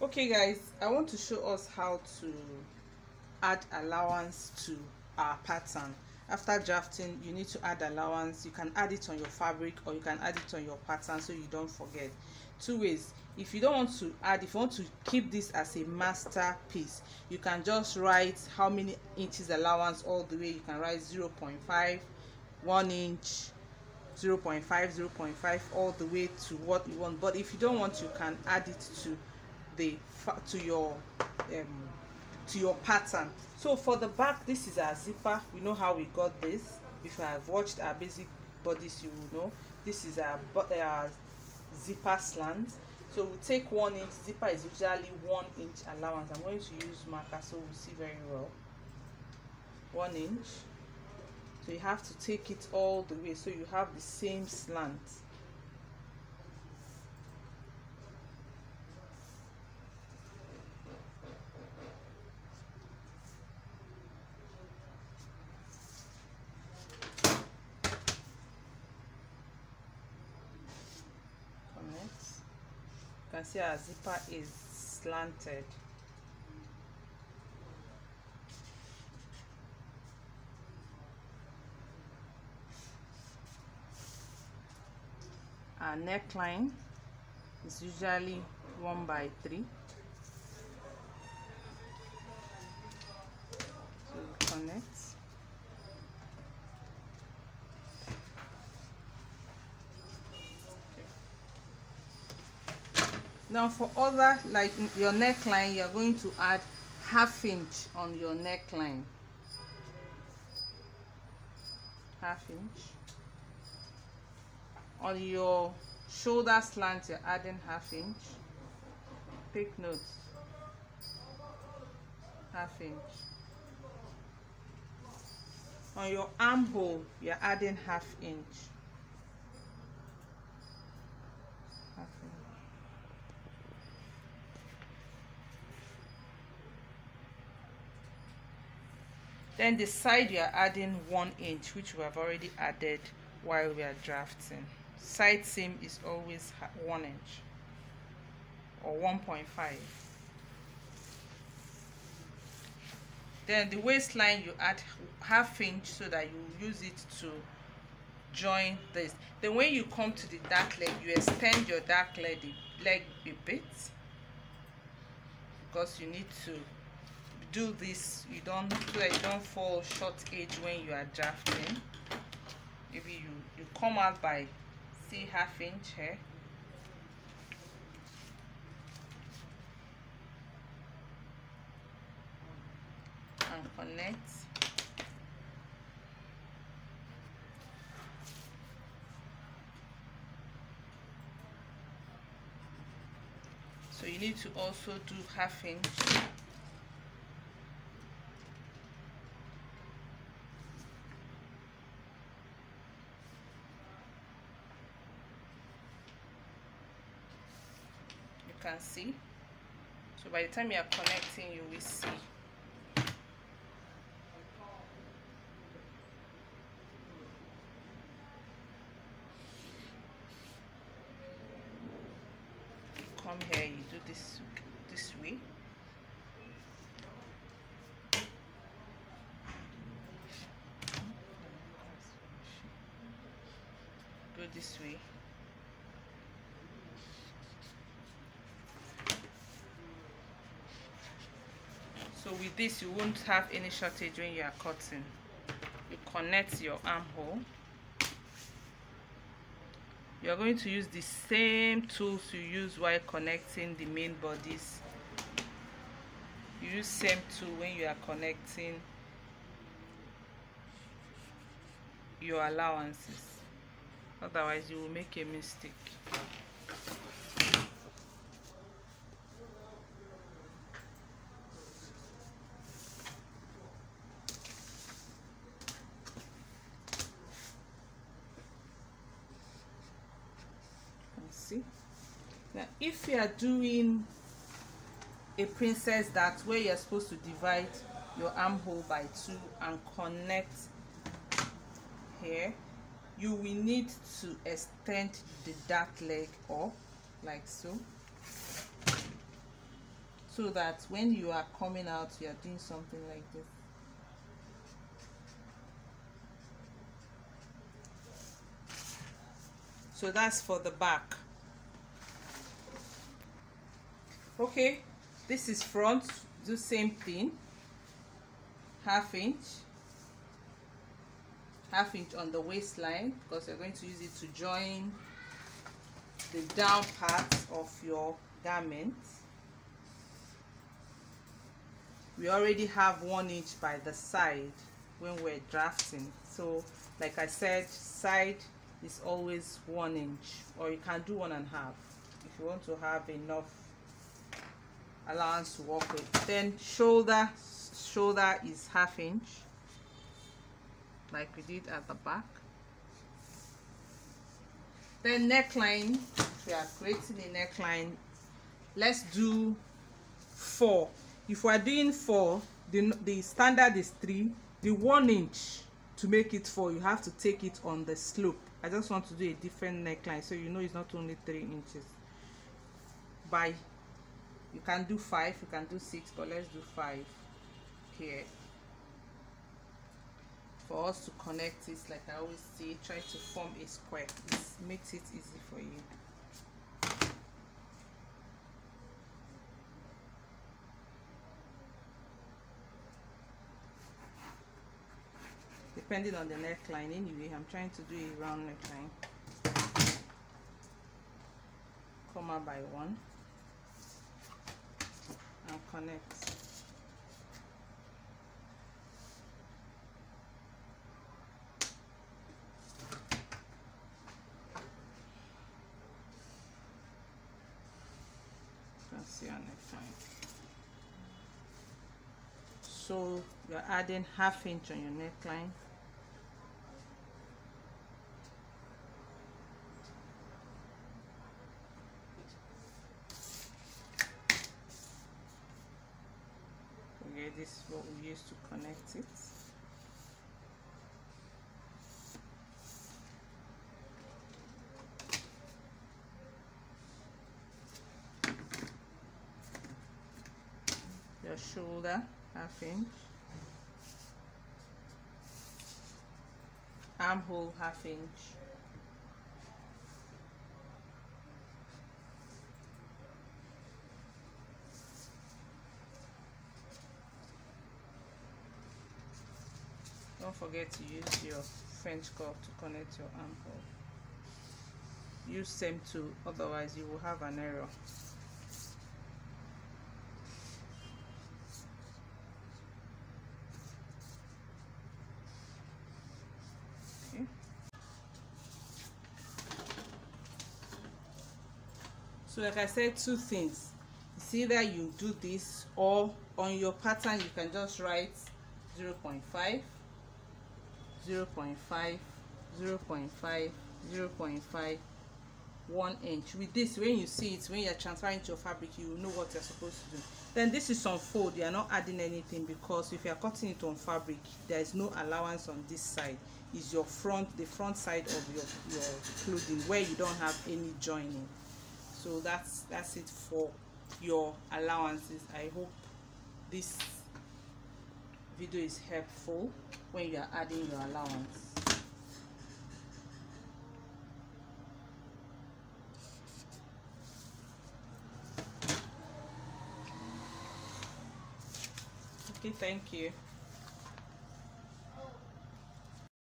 Okay guys, I want to show us how to add allowance to our pattern. After drafting, you need to add allowance. You can add it on your fabric or you can add it on your pattern so you don't forget. Two ways. If you don't want to add, if you want to keep this as a masterpiece, you can just write how many inches allowance all the way. You can write 0.5, 1 inch, 0.5, 0.5 all the way to what you want. But if you don't want, you can add it to your pattern. So for the back, this is our zipper. We know how we got this. If you have watched our basic bodies, you will know this is our zipper slant. So we'll take 1 inch. Zipper is usually 1 inch allowance. I'm going to use marker so we'll see very well. 1 inch. So you have to take it all the way so you have the same slant. You can see our zipper is slanted. Our neckline is usually 1/3. So we connect. Now for other, like your neckline, you're going to add 1/2 inch on your neckline. 1/2 inch. On your shoulder slant, you're adding 1/2 inch. Take note. 1/2 inch. On your armhole, you're adding 1/2 inch. 1/2 inch. Then the side you're adding 1 inch, which we have already added while we are drafting. Side seam is always 1 inch or 1.5. Then the waistline you add 1/2 inch so that you use it to join this. Then when you come to the dark leg, you extend your dark leg a bit because you need to do this. You don't fall short edge when you are drafting. Maybe you come out by 1/2 inch here. And connect. So you need to also do 1/2 inch. Can see. So by the time you are connecting, you will see. Come here, you do this way. Go this way. So with this, you won't have any shortage when you are cutting. You connect your armhole. You are going to use the same tools you use while connecting the main bodies. You use same tool when you are connecting your allowances. Otherwise, you will make a mistake. See, now if you are doing a princess dart where you're supposed to divide your armhole by 2 and connect here, you will need to extend the dart leg up like so. so that when you are coming out, you are doing something like this. So that's for the back. Okay, this is front. Do same thing, half inch on the waistline, because you're going to use it to join the down part of your garment. We already have 1 inch by the side when we're drafting, so like I said, side is always 1 inch, or you can do 1.5 if you want to have enough allowance to work with. Then shoulder is half inch, like we did at the back. Then neckline, if we are creating a neckline, let's do 4. If we are doing 4, the standard is 3. The 1 inch to make it 4, you have to take it on the slope. I just want to do a different neckline, so you know it's not only 3 inches. You can do 5, you can do 6, but let's do 5 here. For us to connect it, like I always say, try to form a square. It makes it easy for you. Depending on the neckline, anyway, I'm trying to do a round neckline. Comma by 1 and connect. See our neckline. So you're adding half inch on your neckline. Okay, this is what we use to connect it. Your shoulder, half inch. Armhole, half inch. Don't forget to use your French curve to connect your armhole. Use same tool, otherwise you will have an error. Okay. So like I said, 2 things. It's either you do this, or on your pattern you can just write 0.5, 0.5, 0.5, 0.5, 1 inch. With this, when you see it, when you're transferring to your fabric, you will know what you're supposed to do. Then this is on fold. You are not adding anything, because if you are cutting it on fabric, there is no allowance on this side. Is your front, the front side of your clothing, where you don't have any joining. So that's it for your allowances. I hope this video is helpful when you are adding your allowance. Okay, thank you.